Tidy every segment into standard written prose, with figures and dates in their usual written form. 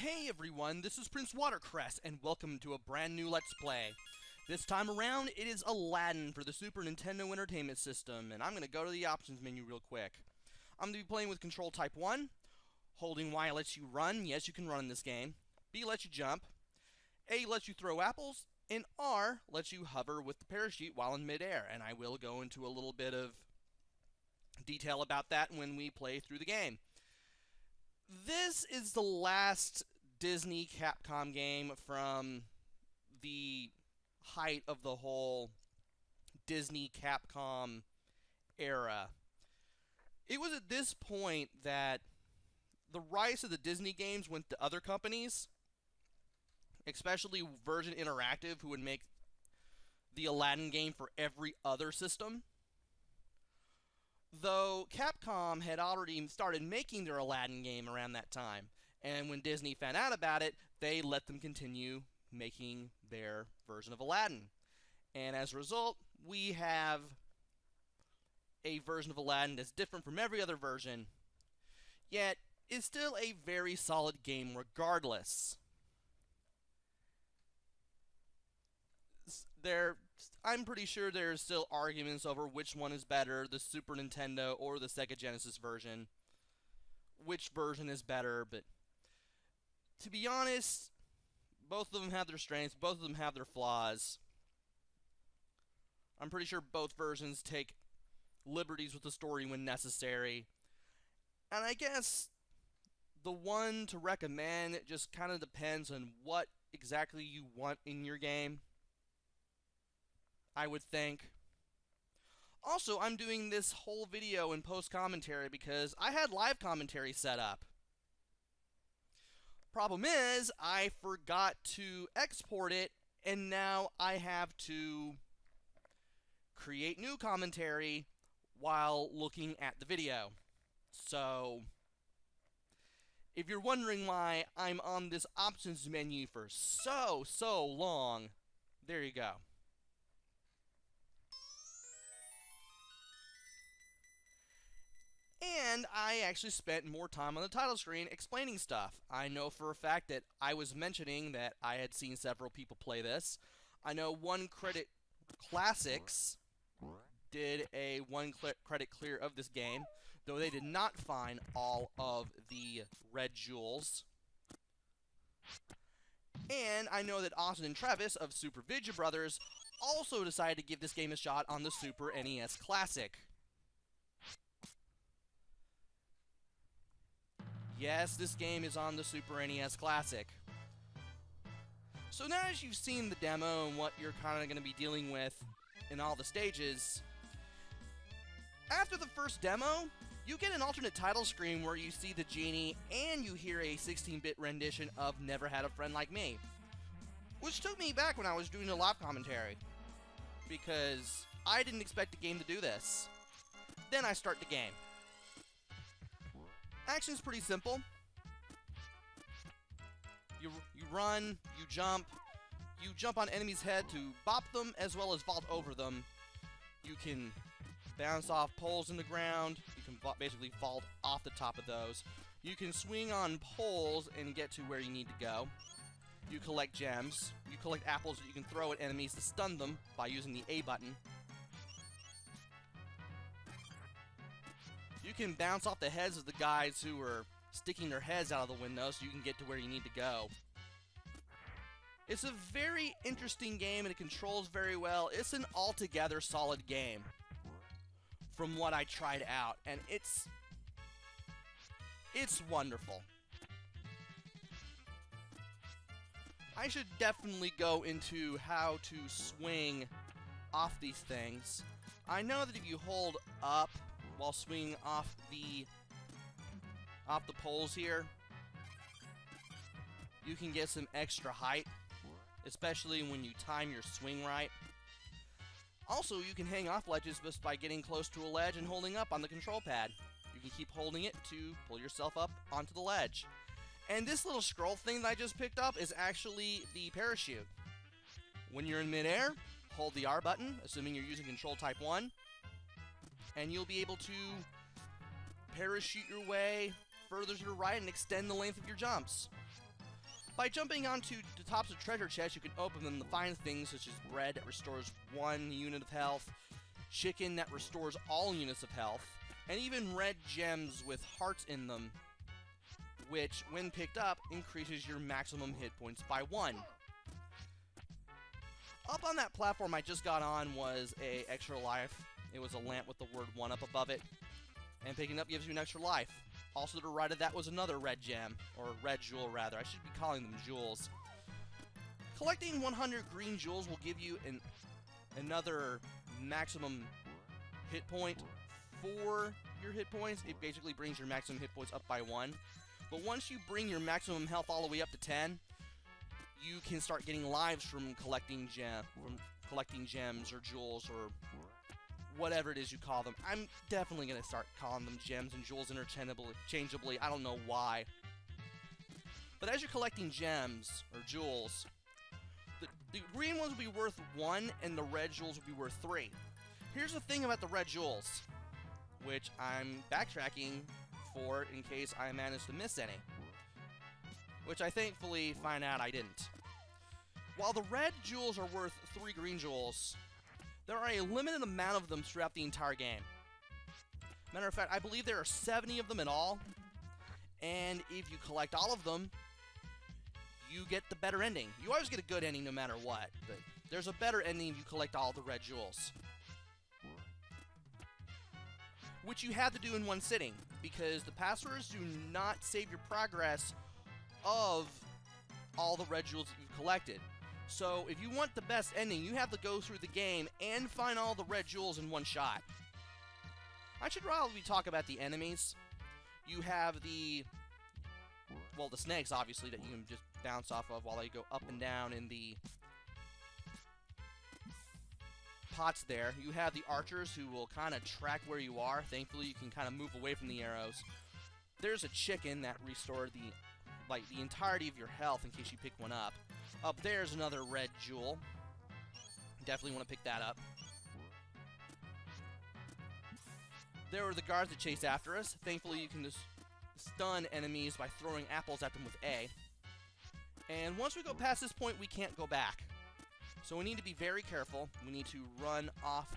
Hey everyone, this is PrinceWatercress, and welcome to a brand new Let's Play. This time around, it is Aladdin for the Super Nintendo Entertainment System, and I'm going to go to the options menu real quick. I'm going to be playing with Control Type 1. Holding Y lets you run. Yes, you can run in this game. B lets you jump. A lets you throw apples. And R lets you hover with the parachute while in midair, and I will go into a little bit of detail about that when we play through the game. This is the last Disney Capcom game from the height of the whole Disney Capcom era. It was at this point that the rights of the Disney games went to other companies, especially Virgin Interactive, who would make the Aladdin game for every other system. Though Capcom had already started making their Aladdin game around that time, and when Disney found out about it, they let them continue making their version of Aladdin. And as a result, we have a version of Aladdin that's different from every other version, yet is still a very solid game regardless. I'm pretty sure there's still arguments over which one is better, the Super Nintendo or the Sega Genesis version. Which version is better, but to be honest, both of them have their strengths, both of them have their flaws. I'm pretty sure both versions take liberties with the story when necessary. And I guess the one to recommend just kind of depends on what exactly you want in your game, I would think. Also, I'm doing this whole video in post-commentary because I had live commentary set up. Problem is, I forgot to export it, and now I have to create new commentary while looking at the video. So, if you're wondering why I'm on this options menu for so long, there you go. And I actually spent more time on the title screen explaining stuff. I know for a fact that I was mentioning that I had seen several people play this. I know One Credit Classics did a one credit clear of this game, though they did not find all of the red jewels. And I know that Austin and Travis of Super Vidya Brothers also decided to give this game a shot on the Super NES Classic. Yes, this game is on the Super NES Classic. So now as you've seen the demo and what you're kind of going to be dealing with in all the stages, after the first demo, you get an alternate title screen where you see the genie and you hear a 16-bit rendition of Never Had a Friend Like Me, which took me back when I was doing the live commentary, because I didn't expect the game to do this. Then I start the game. Action's pretty simple. You run, you jump on enemies' head to bop them as well as vault over them. You can bounce off poles in the ground. You can basically vault off the top of those. You can swing on poles and get to where you need to go. You collect gems. You collect apples that you can throw at enemies to stun them by using the A button. You can bounce off the heads of the guys who are sticking their heads out of the window so you can get to where you need to go. It's a very interesting game and it controls very well. It's an altogether solid game from what I tried out, and it's wonderful. I should definitely go into how to swing off these things. I know that if you hold up while swinging off the poles here, you can get some extra height, especially when you time your swing right. Also, you can hang off ledges just by getting close to a ledge and holding up on the control pad. You can keep holding it to pull yourself up onto the ledge. And this little scroll thing that I just picked up is actually the parachute. When you're in midair, hold the R button, assuming you're using Control Type 1, and you'll be able to parachute your way further to the right and extend the length of your jumps. By jumping onto the tops of treasure chests, you can open them to find things such as bread that restores 1 unit of health, chicken that restores all units of health, and even red gems with hearts in them, which, when picked up, increases your maximum hit points by 1. Up on that platform I just got on was a extra life. It was a lamp with the word 1 up above it, and picking up gives you an extra life. Also to the right of that was another red gem, or red jewel rather. I should be calling them jewels. Collecting 100 green jewels will give you another maximum hit point for your hit points. It basically brings your maximum hit points up by 1. But once you bring your maximum health all the way up to 10, you can start getting lives from collecting gems or jewels or whatever it is you call them. I'm definitely going to start calling them gems and jewels interchangeably. I don't know why. But as you're collecting gems or jewels, the green ones will be worth 1 and the red jewels will be worth 3. Here's the thing about the red jewels, which I'm backtracking for in case I manage to miss any, which I thankfully find out I didn't. While the red jewels are worth 3 green jewels, there are a limited amount of them throughout the entire game. Matter of fact, I believe there are 70 of them in all, and if you collect all of them, you get the better ending. You always get a good ending no matter what, but there's a better ending if you collect all the red jewels, which you have to do in one sitting, because the passwords do not save your progress of all the red jewels that you've collected. So if you want the best ending, you have to go through the game and find all the red jewels in one shot. I should probably talk about the enemies. You have the snakes, obviously, that you can just bounce off of while they go up and down in the pots there. You have the archers who will kind of track where you are. Thankfully, you can kind of move away from the arrows. There's a chicken that restored the entirety of your health in case you pick one up. Up there's another red jewel. Definitely want to pick that up. There were the guards that chased after us. Thankfully, you can just stun enemies by throwing apples at them with A. And once we go past this point, we can't go back. So we need to be very careful. We need to run off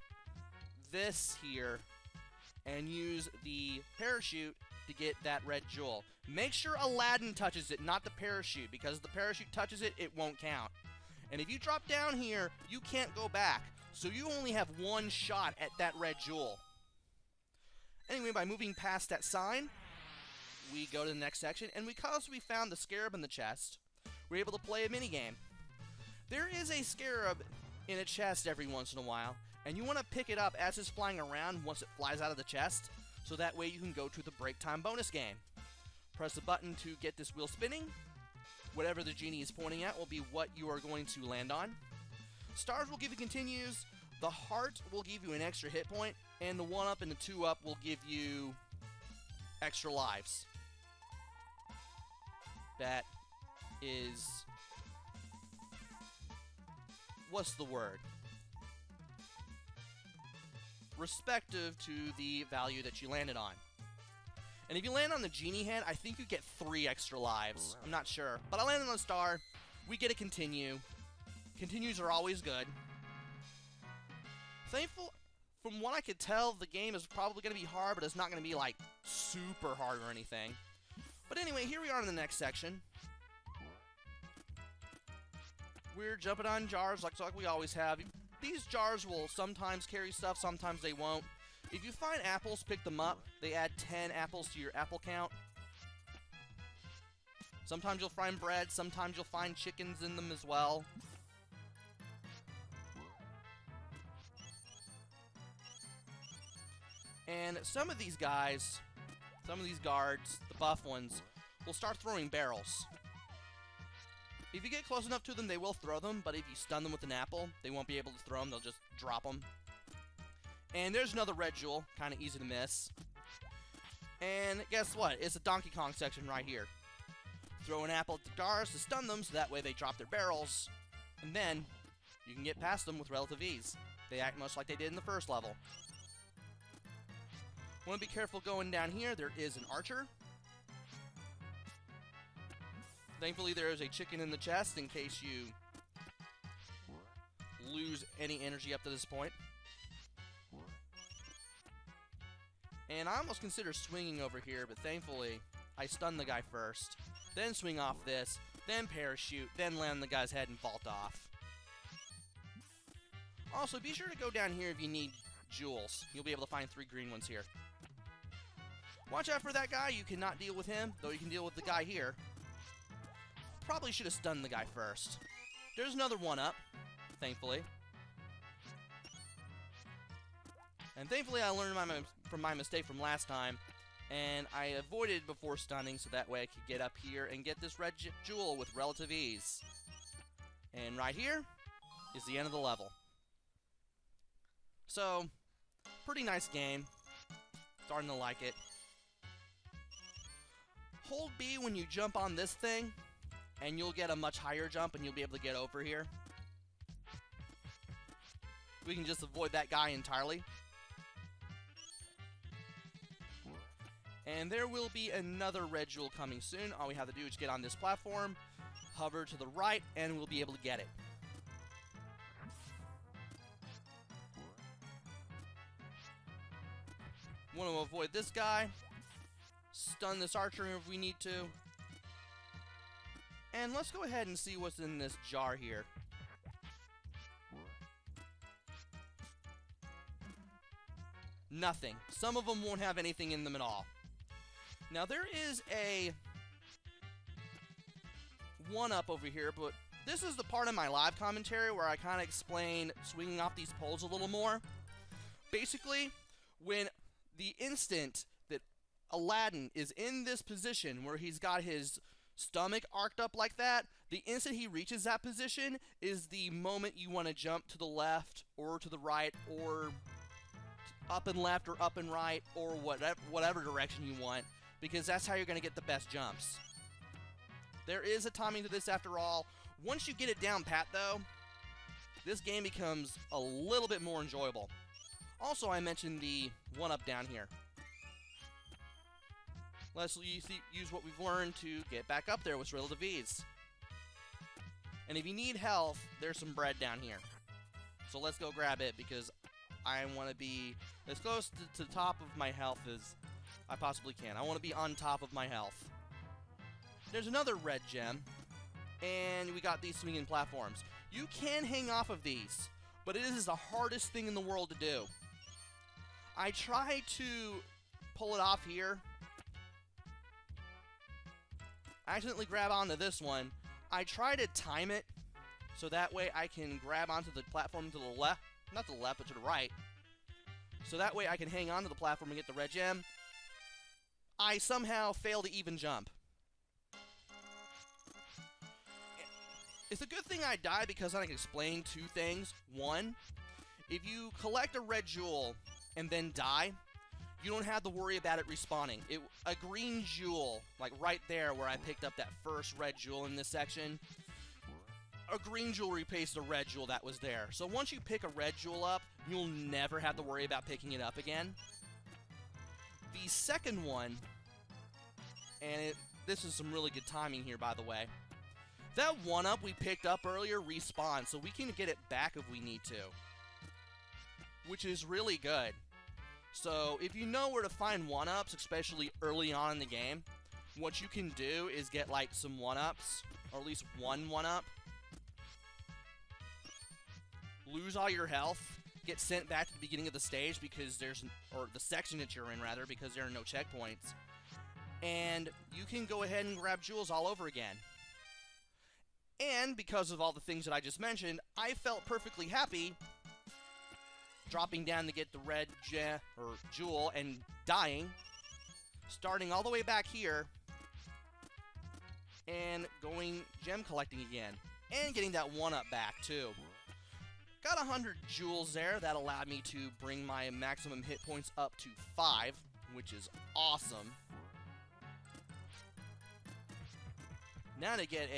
this here and use the parachute to get that red jewel. Make sure Aladdin touches it, not the parachute, because if the parachute touches it, it won't count. And if you drop down here, you can't go back. So you only have one shot at that red jewel. Anyway, by moving past that sign, we go to the next section, and because we found the scarab in the chest, we're able to play a minigame. There is a scarab in a chest every once in a while, and you want to pick it up as it's flying around once it flies out of the chest, so that way you can go to the break time bonus game. Press the button to get this wheel spinning. Whatever the genie is pointing at will be what you are going to land on. Stars will give you continues, the heart will give you an extra hit point, and the 1-up and the 2-up will give you extra lives. That is... what's the word? Respective to the value that you landed on. And if you land on the genie head, I think you get 3 extra lives. I'm not sure. But I landed on a star. We get a continue. Continues are always good. Thankful, from what I could tell, the game is probably going to be hard, but it's not going to be, like, super hard or anything. But anyway, here we are in the next section. We're jumping on jars like we always have. These jars will sometimes carry stuff, sometimes they won't. If you find apples, pick them up. They add 10 apples to your apple count. Sometimes you'll find bread, sometimes you'll find chickens in them as well. And some of these guys, some of these guards, the buff ones, will start throwing barrels. If you get close enough to them, they will throw them, but if you stun them with an apple, they won't be able to throw them, they'll just drop them. And there's another red jewel, kind of easy to miss. And guess what? It's a Donkey Kong section right here. Throw an apple at the guards to stun them, so that way they drop their barrels. And then, you can get past them with relative ease. They act much like they did in the first level. Want to be careful going down here. There is an archer. Thankfully, there is a chicken in the chest in case you lose any energy up to this point. And I almost considered swinging over here, but thankfully, I stunned the guy first. Then swing off this, then parachute, then land on the guy's head and vault off. Also, be sure to go down here if you need jewels. You'll be able to find 3 green ones here. Watch out for that guy. You cannot deal with him, though you can deal with the guy here. Probably should have stunned the guy first. There's another 1-up, thankfully. And thankfully I learned from my mistake from last time, and I avoided before stunning so that way I could get up here and get this red jewel with relative ease. And right here is the end of the level. So, pretty nice game. Starting to like it. Hold B when you jump on this thing, and you'll get a much higher jump and you'll be able to get over here. We can just avoid that guy entirely. And there will be another red jewel coming soon. All we have to do is get on this platform, hover to the right, and we'll be able to get it. Want to avoid this guy. Stun this archer if we need to. And let's go ahead and see what's in this jar here. Nothing. Some of them won't have anything in them at all. Now there is a 1-up over here, but this is the part of my live commentary where I kind of explain swinging off these poles a little more. Basically, when the instant that Aladdin is in this position where he's got his stomach arced up like that, the instant he reaches that position is the moment you want to jump to the left or to the right or up and left or up and right or whatever direction you want, because that's how you're going to get the best jumps. There is a timing to this after all. Once you get it down pat though, this game becomes a little bit more enjoyable. Also, I mentioned the 1-up down here. Let's use what we've learned to get back up there with relative ease. And if you need health, there's some bread down here. So let's go grab it because I want to be as close to the top of my health as I possibly can. I want to be on top of my health. There's another red gem, and we got these swinging platforms. You can hang off of these, but it is the hardest thing in the world to do. I try to pull it off here. I accidentally grab onto this one. I try to time it so that way I can grab onto the platform to the left. Not to the left, but to the right. So that way I can hang onto the platform and get the red gem. I somehow fail to even jump. It's a good thing I die because I can explain 2 things. 1, if you collect a red jewel and then die, you don't have to worry about it respawning. A green jewel, like right there where I picked up that first red jewel in this section, a green jewel replaced the red jewel that was there. So once you pick a red jewel up, you'll never have to worry about picking it up again. The second one, and this is some really good timing here, by the way. That 1-up we picked up earlier respawned, so we can get it back if we need to, which is really good. So if you know where to find 1-ups, especially early on in the game, what you can do is get like some 1-ups, or at least one 1-up. Lose all your health, get sent back to the beginning of the stage because or the section that you're in rather, because there are no checkpoints. And you can go ahead and grab jewels all over again. And because of all the things that I just mentioned, I felt perfectly happy dropping down to get the red jewel and dying, starting all the way back here, and going gem collecting again, and getting that 1-up back too. Got 100 jewels there. That allowed me to bring my maximum hit points up to 5, which is awesome. Now to get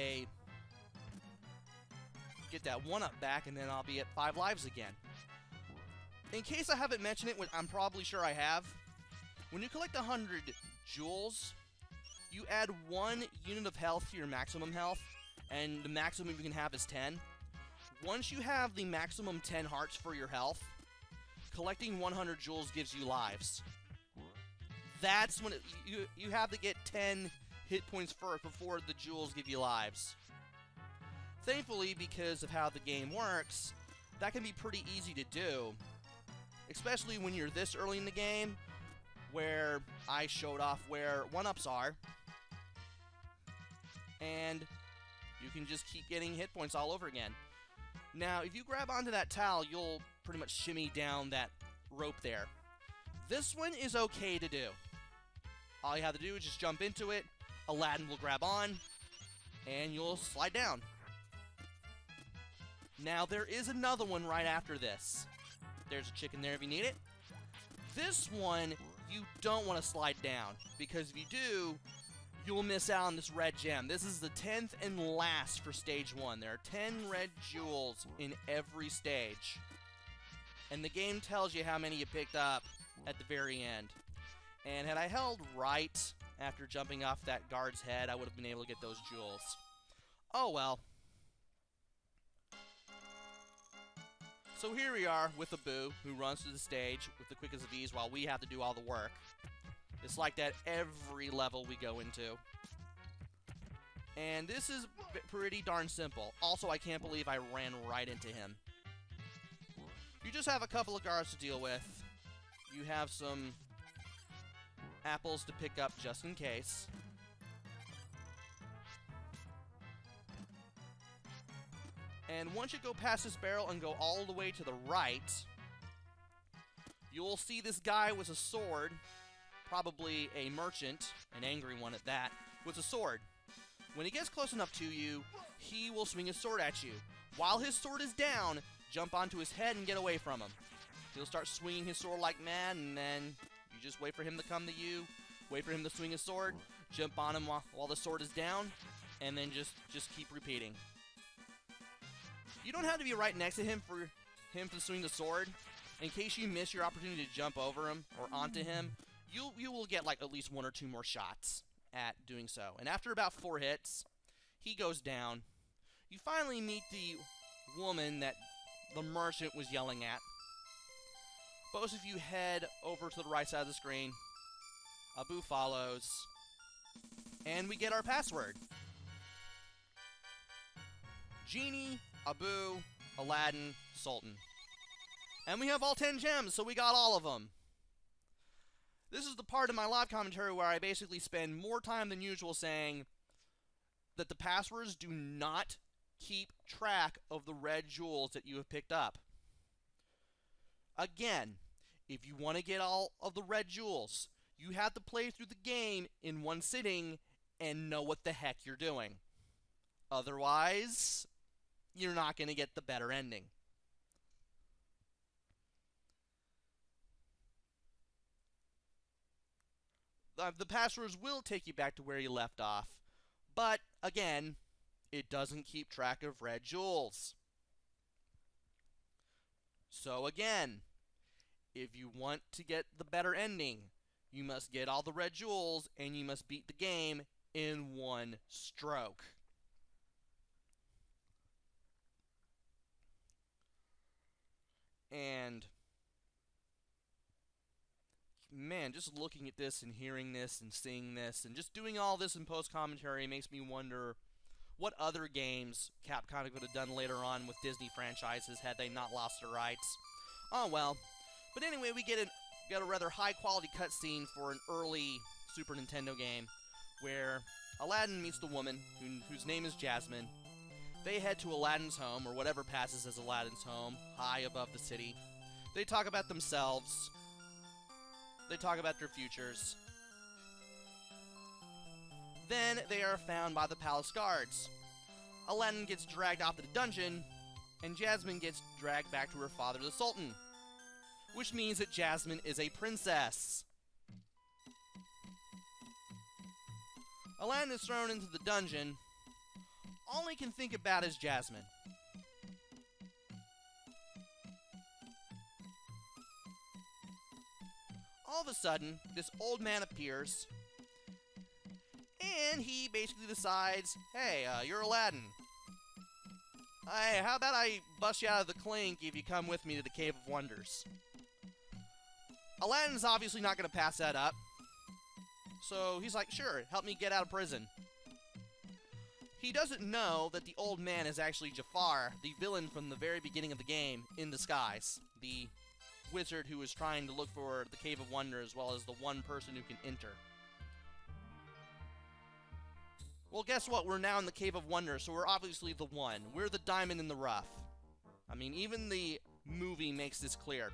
that 1-up back, and then I'll be at 5 lives again. In case I haven't mentioned it, I'm probably sure I have. When you collect 100 jewels, you add 1 unit of health to your maximum health, and the maximum you can have is 10. Once you have the maximum 10 hearts for your health, collecting 100 jewels gives you lives. That's when you have to get 10 hit points first before the jewels give you lives. Thankfully, because of how the game works, that can be pretty easy to do. Especially when you're this early in the game, where I showed off where 1-ups are. And you can just keep getting hit points all over again. Now, if you grab onto that towel, you'll pretty much shimmy down that rope there. This one is okay to do. All you have to do is just jump into it, Aladdin will grab on, and you'll slide down. Now, there is another one right after this. There's a chicken there if you need it. This one, you don't want to slide down, because if you do, you'll miss out on this red gem. This is the 10th and last for stage 1. There are 10 red jewels in every stage. And the game tells you how many you picked up at the very end. And had I held right after jumping off that guard's head, I would have been able to get those jewels. Oh well. So here we are with Abu, who runs through the stage with the quickest of ease while we have to do all the work. It's like that every level we go into. And this is pretty darn simple. Also, I can't believe I ran right into him. You just have a couple of guards to deal with. You have some apples to pick up just in case. And once you go past this barrel and go all the way to the right, you'll see this guy with a sword, probably a merchant, an angry one at that, with a sword. When he gets close enough to you, he will swing his sword at you. While his sword is down, jump onto his head and get away from him. He'll start swinging his sword like mad, and then you just wait for him to come to you, wait for him to swing his sword, jump on him while the sword is down, and then just keep repeating. You don't have to be right next to him for him to swing the sword. In case you miss your opportunity to jump over him or onto him, you will get like at least 1 or 2 more shots at doing so. And after about 4 hits, he goes down. You finally meet the woman that the merchant was yelling at. Both of you head over to the right side of the screen. Abu follows. And we get our password. Genie, Abu, Aladdin, Sultan. And we have all 10 gems, so we got all of them. This is the part of my live commentary where I basically spend more time than usual saying that the passwords do not keep track of the red jewels that you have picked up. Again, if you want to get all of the red jewels, you have to play through the game in one sitting and know what the heck you're doing. Otherwise, you're not going to get the better ending. The passwords will take you back to where you left off, but again, it doesn't keep track of red jewels. So again, if you want to get the better ending, you must get all the red jewels and you must beat the game in one stroke. And man, just looking at this and hearing this and seeing this and just doing all this in post-commentary makes me wonder what other games Capcom could have done later on with Disney franchises had they not lost their rights. Oh well. But anyway, we get a rather high-quality cutscene for an early Super Nintendo game where Aladdin meets the woman whose name is Jasmine. They head to Aladdin's home, or whatever passes as Aladdin's home, high above the city. They talk about themselves. They talk about their futures. Then they are found by the palace guards. Aladdin gets dragged off to the dungeon, and Jasmine gets dragged back to her father, the Sultan. Which means that Jasmine is a princess. Aladdin is thrown into the dungeon. All he can think about is Jasmine. All of a sudden, this old man appears, and he basically decides, hey, you're Aladdin. Hey, how about I bust you out of the clink if you come with me to the Cave of Wonders? Aladdin's obviously not going to pass that up. So he's like, sure, help me get out of prison. He doesn't know that the old man is actually Jafar, the villain from the very beginning of the game, in disguise. The wizard who is trying to look for the Cave of Wonders, as well as the one person who can enter. Well, guess what? We're now in the Cave of Wonders, so we're obviously the one. We're the diamond in the rough. I mean, even the movie makes this clear.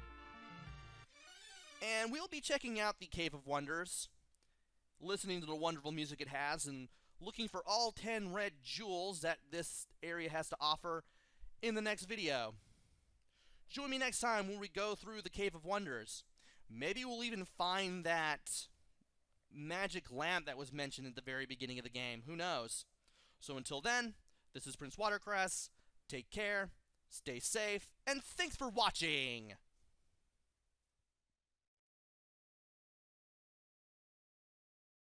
And we'll be checking out the Cave of Wonders, listening to the wonderful music it has, and looking for all 10 red jewels that this area has to offer in the next video. Join me next time when we go through the Cave of Wonders. Maybe we'll even find that magic lamp that was mentioned at the very beginning of the game. Who knows? So until then, this is PrinceWatercress. Take care, stay safe, and thanks for watching!